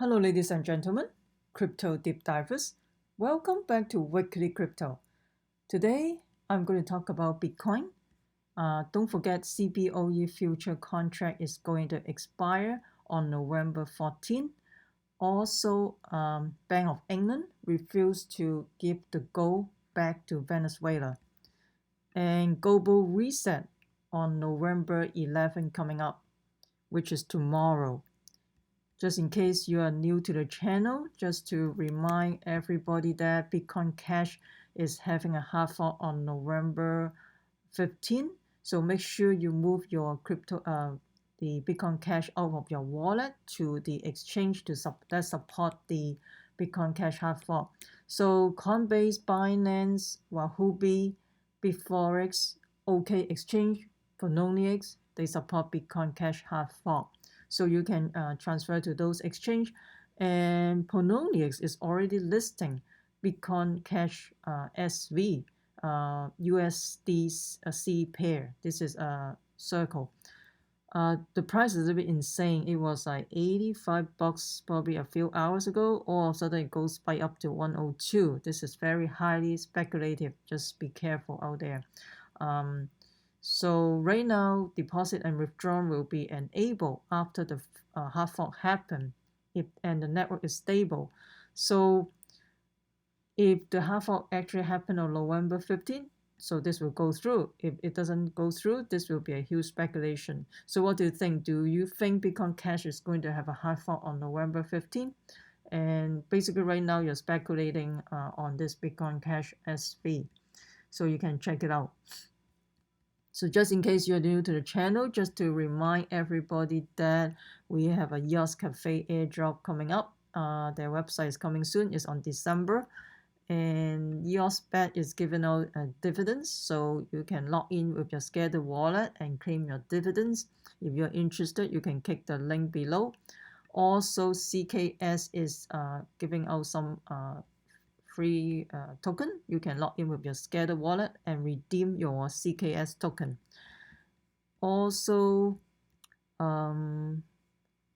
Hello, ladies and gentlemen, crypto deep divers. Welcome back to Weekly Crypto. Today, I'm going to talk about Bitcoin. Don't forget, CBOE future contract is going to expire on November 14. Also, Bank of England refused to give the gold back to Venezuela. And global reset on November 11 coming up, which is tomorrow. Just in case you are new to the channel, just to remind everybody that Bitcoin Cash is having a hard fork on November 15. So make sure you move your the Bitcoin Cash out of your wallet to the exchange that support the Bitcoin Cash hard fork. So Coinbase, Binance, Wahoo, Bitforex, OK Exchange, Poloniex, they support Bitcoin Cash hard fork. So you can transfer to those exchange. And Poloniex is already listing Bitcoin Cash SV, USDC pair. This is a circle. The price is a bit insane. It was like $85 probably a few hours ago. All of a sudden it goes by up to 102. This is very highly speculative. Just be careful out there. So right now, deposit and withdrawal will be enabled after the hard fork happen, and the network is stable. So if the hard fork actually happen on November 15, so this will go through. If it doesn't go through, this will be a huge speculation. So what do you think? Do you think Bitcoin Cash is going to have a hard fork on November 15? And basically right now you're speculating on this Bitcoin Cash SV. So you can check it out. So just in case you're new to the channel, just to remind everybody that we have a EOS Cafe airdrop coming up. Their website is coming soon. It's on December. And EOSBET is giving out dividends. So you can log in with your scheduled wallet and claim your dividends. If you're interested, you can click the link below. Also, CKS is giving out some free token. You can log in with your scheduled wallet and redeem your CKS token. Also,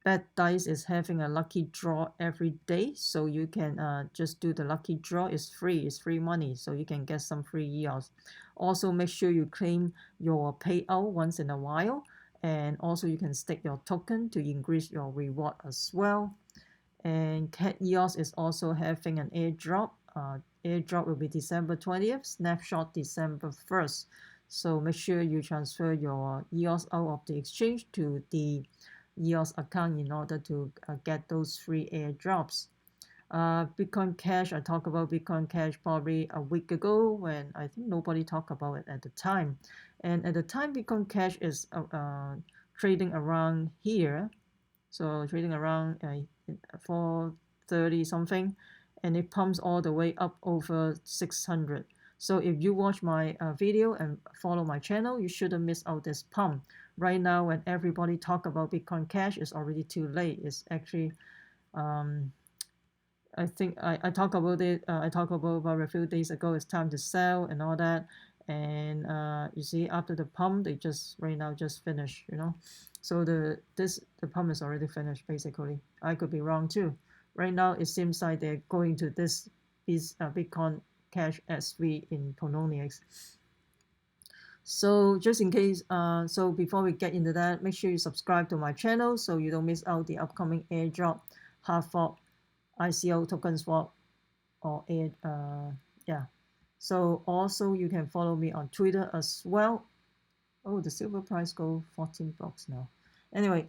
BetDice is having a lucky draw every day, so you can just do the lucky draw. It's free money, so you can get some free EOS. Also, make sure you claim your payout once in a while, and also you can stake your token to increase your reward as well. And Cat EOS is also having an airdrop. Airdrop will be December 20th, snapshot December 1st. So make sure you transfer your EOS out of the exchange to the EOS account in order to get those free airdrops. Bitcoin Cash, I talked about Bitcoin Cash probably a week ago when I think nobody talked about it at the time. And at the time, Bitcoin Cash is trading around here. So trading around 430 something, and it pumps all the way up over 600. So if you watch my video and follow my channel, you shouldn't miss out this pump. Right now, when everybody talk about Bitcoin Cash, it's already too late. It's actually, I think I talked about it. I talked about a few days ago. It's time to sell and all that. And you see, after the pump, they just right now just finished. So the pump is already finished basically. I could be wrong too. Right now, it seems like they're going to this Bitcoin Cash SV in Poloniex. So just in case, so before we get into that, make sure you subscribe to my channel so you don't miss out the upcoming airdrop, hard fork, ICO token swap, or yeah. So also you can follow me on Twitter as well. Oh, the silver price go $14 now. Anyway,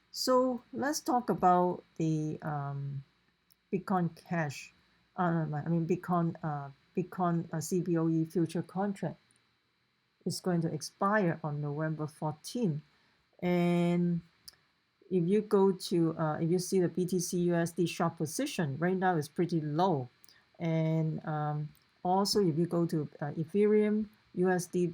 so let's talk about the Bitcoin Cash. Bitcoin CBOE future contract is going to expire on November 14. And if you go to, if you see the BTC USD short position, right now it's pretty low. And also if you go to Ethereum, USD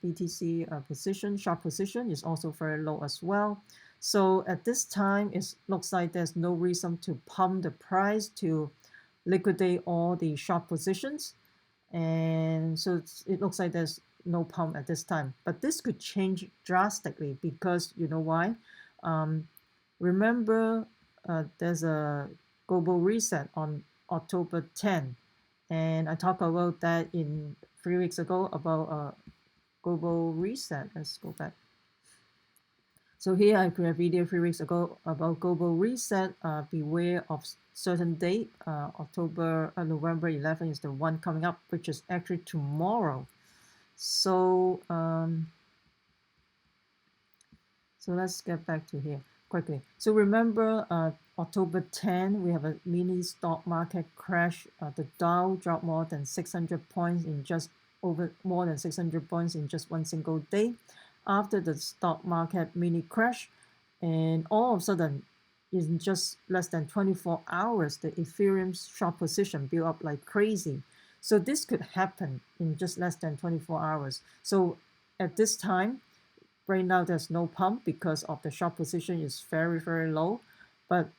BTC position, short position is also very low as well. So at this time, it looks like there's no reason to pump the price to liquidate all the short positions. And so it looks like there's no pump at this time. But this could change drastically because you know why? Remember there's a global reset on October 10, and I talked about that in 3 weeks ago about global reset. Let's go back. So here I created a video 3 weeks ago about global reset. Beware of certain date. November 11 is the one coming up, which is actually tomorrow. So so let's get back to here quickly. So remember, October 10, we have a mini stock market crash. The Dow dropped more than 600 points in just more than 600 points in just one single day after the stock market mini crash. And all of a sudden, in just less than 24 hours, the Ethereum short position built up like crazy. So this could happen in just less than 24 hours. So at this time, right now there's no pump because of the short position is very, very low, but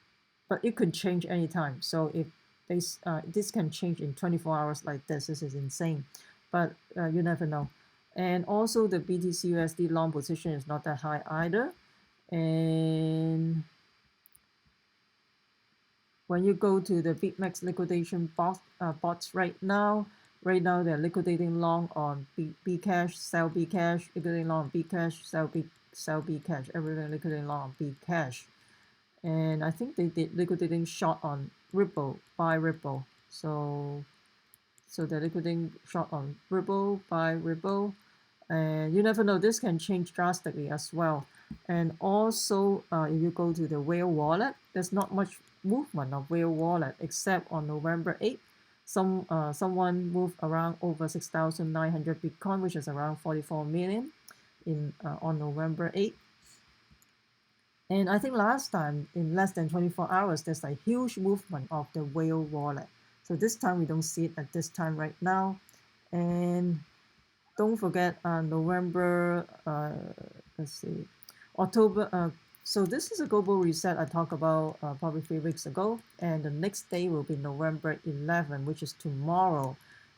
it could change anytime. So if this can change in 24 hours like this is insane, but you never know. And also the BTC USD long position is not that high either. And when you go to the BitMEX liquidation bots right now they're liquidating long on Bcash, sell Bcash, liquidating long on Bcash, sell Bcash, everything liquidating long on Bcash. And I think they did liquidating short on Ripple, buy Ripple. So they're liquidating short on Ripple, buy Ripple. And you never know, this can change drastically as well. And also, if you go to the Whale wallet, there's not much movement of Whale wallet except on November 8th. Someone moved around over 6,900 Bitcoin, which is around 44 million on November 8th. And I think last time, in less than 24 hours, there's a huge movement of the Whale wallet. So this time we don't see it at this time right now. And don't forget November, let's see, October. So this is a global reset I talked about probably 3 weeks ago. And the next day will be November 11, which is tomorrow.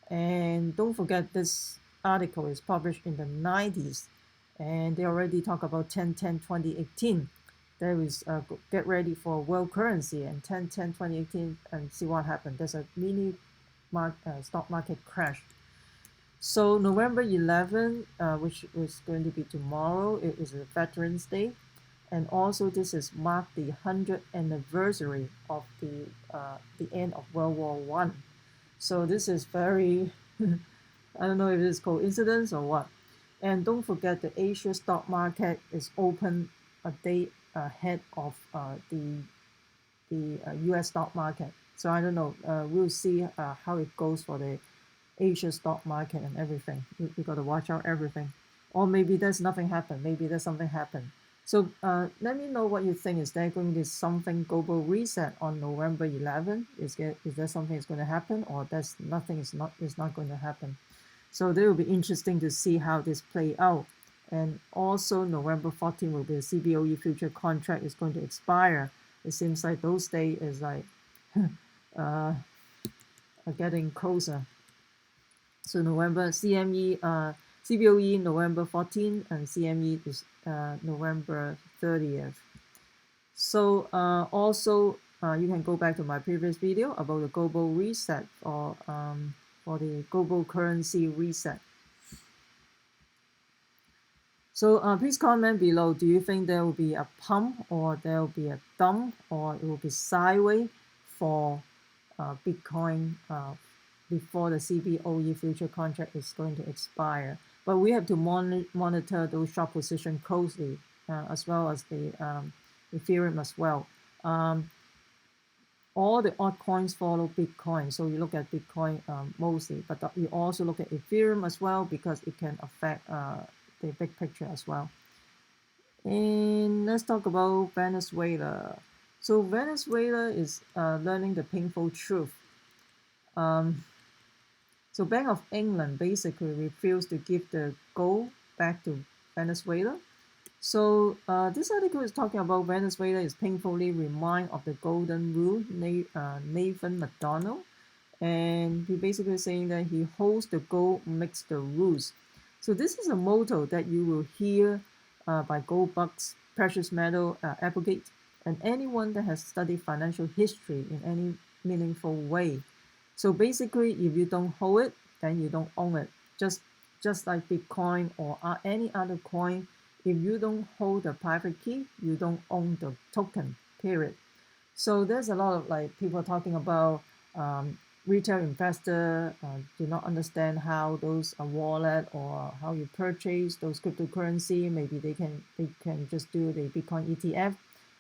And don't forget this article is published in the 90s. And they already talk about 10/10/2018. There is get ready for world currency and 10/10/2018 and see what happened. There's a mini stock market crash. So November 11, which is going to be tomorrow, it is a Veterans Day. And also this is mark the 100th anniversary of the end of World War I. So this is very, I don't know if it's coincidence or what. And don't forget the Asia stock market is open a day ahead of the US stock market. So I don't know, we'll see how it goes for the Asia stock market and everything. We got to watch out everything. Or maybe there's nothing happen. Maybe there's something happen. So let me know what you think. Is there going to be something global reset on November 11? Is there something that's going to happen, or there's nothing is not going to happen? So it will be interesting to see how this play out. And also November 14 will be the CBOE future contract is going to expire. It seems like those days is like are getting closer. So November CME, CBOE November 14 and CME is November 30th. So also you can go back to my previous video about the global reset or for the global currency reset. So please comment below, do you think there will be a pump or there will be a dump or it will be sideways for Bitcoin before the CBOE future contract is going to expire? But we have to monitor those short position closely as well as the Ethereum as well. All the altcoins follow Bitcoin, so you look at Bitcoin mostly, but you also look at Ethereum as well because it can affect the big picture as well. And let's talk about Venezuela. So Venezuela is learning the painful truth. So Bank of England basically refused to give the gold back to Venezuela. So this article is talking about Venezuela is painfully reminded of the golden rule, Nathan McDonald. And he basically saying that he holds the gold, makes the rules. So this is a motto that you will hear by gold bucks, precious metal advocate, and anyone that has studied financial history in any meaningful way. So basically, if you don't hold it, then you don't own it. Just like Bitcoin or any other coin, if you don't hold the private key, you don't own the token, period. So there's a lot of like people talking about retail investor do not understand how those wallet or how you purchase those cryptocurrency. Maybe they can just do the Bitcoin ETF.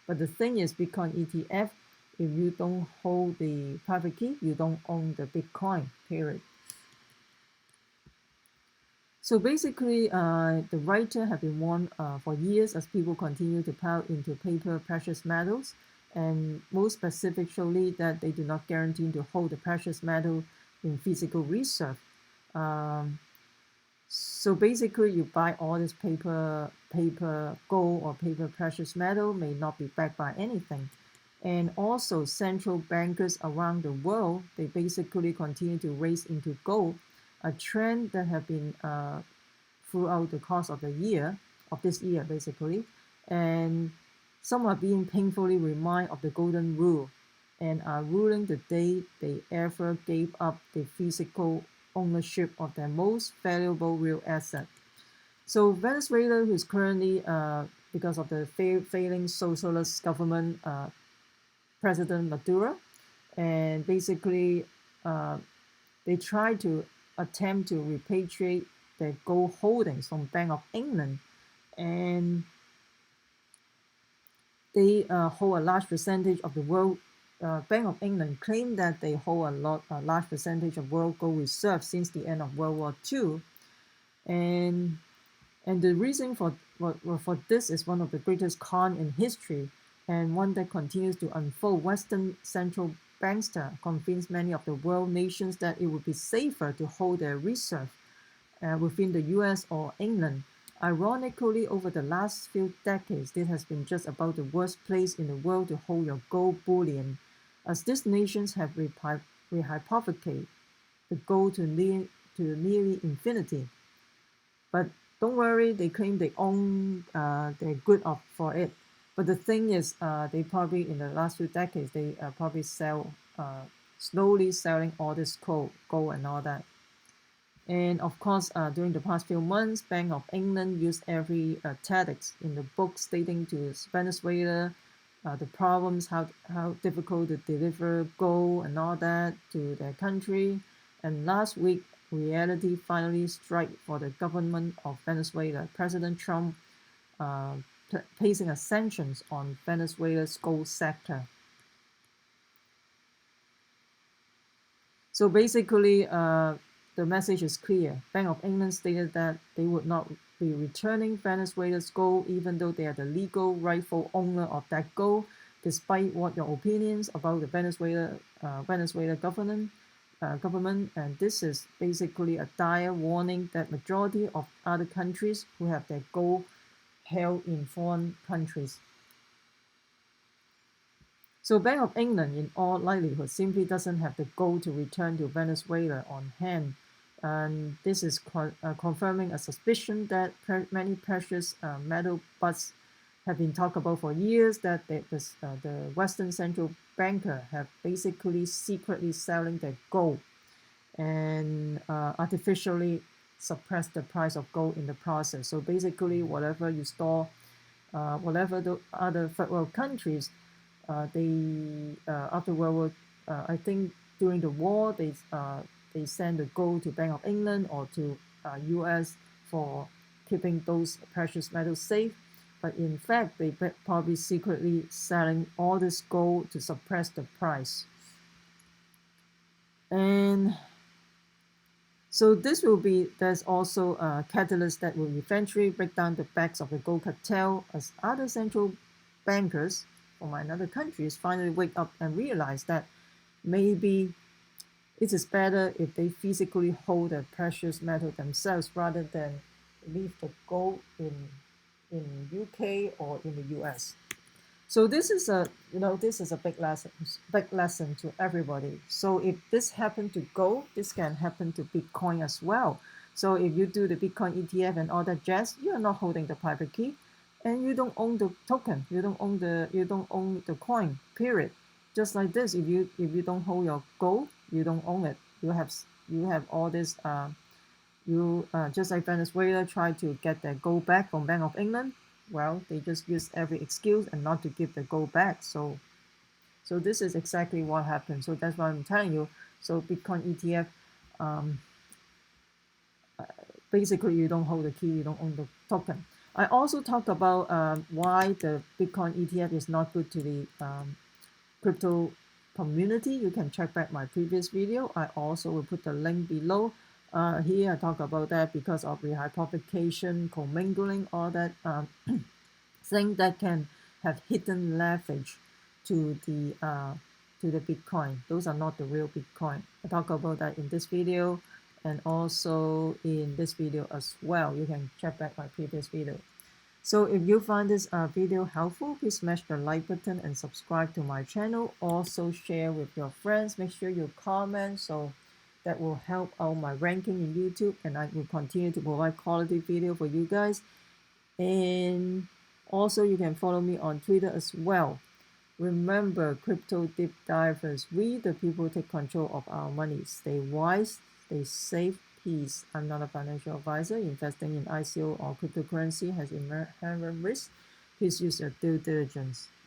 But the thing is, Bitcoin ETF, if you don't hold the private key, you don't own the Bitcoin, period. So basically, the writer have been warned for years as people continue to pile into paper precious metals, and most specifically that they do not guarantee to hold the precious metal in physical reserve. Um, so basically, you buy all this paper gold or paper precious metal may not be backed by anything. And also central bankers around the world, they basically continue to race into gold, a trend that have been throughout the course of this year basically. And some are being painfully reminded of the golden rule and are ruling the day they ever gave up the physical ownership of their most valuable real asset. So Venezuela, who's currently, because of the failing socialist government, President Maduro, and basically uh, they try to attempt to repatriate their gold holdings from Bank of England, and they hold a large percentage of the world. Bank of England claim that they hold a large percentage of world gold reserves since the end of World War II, and the reason for this is one of the greatest con in history, and one that continues to unfold. Western central banks convince many of the world nations that it would be safer to hold their reserve within the US or England. Ironically, over the last few decades, this has been just about the worst place in the world to hold your gold bullion, as these nations have rehypothecated the gold to nearly infinity. But don't worry, they claim they own, they're good off for it. But the thing is, they probably in the last few decades, they probably slowly selling all this gold and all that. And of course, during the past few months, Bank of England used every tactics in the book stating to Venezuela the problems, how difficult to deliver gold and all that to their country. And last week, reality finally struck for the government of Venezuela. President Trump placing a sanctions on Venezuela's gold sector. So basically, the message is clear. Bank of England stated that they would not be returning Venezuela's gold, even though they are the legal rightful owner of that gold, despite what your opinions about the Venezuela government. And this is basically a dire warning that majority of other countries who have their gold held in foreign countries. So Bank of England, in all likelihood, simply doesn't have the gold to return to Venezuela on hand. And this is confirming a suspicion that many precious metal busts have been talked about for years, that the Western central banker have basically secretly selling their gold and artificially suppress the price of gold in the process. So basically, whatever you store, whatever the other third world countries, they after World War, I think during the war, they send the gold to Bank of England or to US for keeping those precious metals safe. But in fact, they probably secretly selling all this gold to suppress the price. And so there's also a catalyst that will eventually break down the backs of the gold cartel, as other central bankers from another countries finally wake up and realize that maybe it is better if they physically hold the precious metal themselves rather than leave the gold in UK or in the US. So this is a big lesson to everybody. So if this happened to gold, this can happen to Bitcoin as well. So if you do the Bitcoin ETF and all that jazz, you are not holding the private key, and you don't own the token, you don't own the coin, period. Just like this, if you don't hold your gold, you don't own it. You have all this you just like Venezuela try to get their gold back from Bank of England. Well, they just use every excuse and not to give the gold back. So this is exactly what happened. So that's why I'm telling you. So Bitcoin ETF, um, basically you don't hold the key, you don't own the token. I also talked about why the Bitcoin ETF is not good to the crypto community. You can check back my previous video. I also will put the link below. Here I talk about that because of the hypothecation, commingling, all that thing that can have hidden leverage to the Bitcoin. Those are not the real Bitcoin. I talk about that in this video and also in this video as well. You can check back my previous video. So if you find this video helpful, please smash the like button and subscribe to my channel. Also share with your friends. Make sure you comment so that will help out my ranking in YouTube, and I will continue to provide quality video for you guys. And also you can follow me on Twitter as well. Remember, crypto deep divers, we the people take control of our money. Stay wise, stay safe, peace. I'm not a financial advisor. Investing in ICO or cryptocurrency has inherent risk. Please use your due diligence.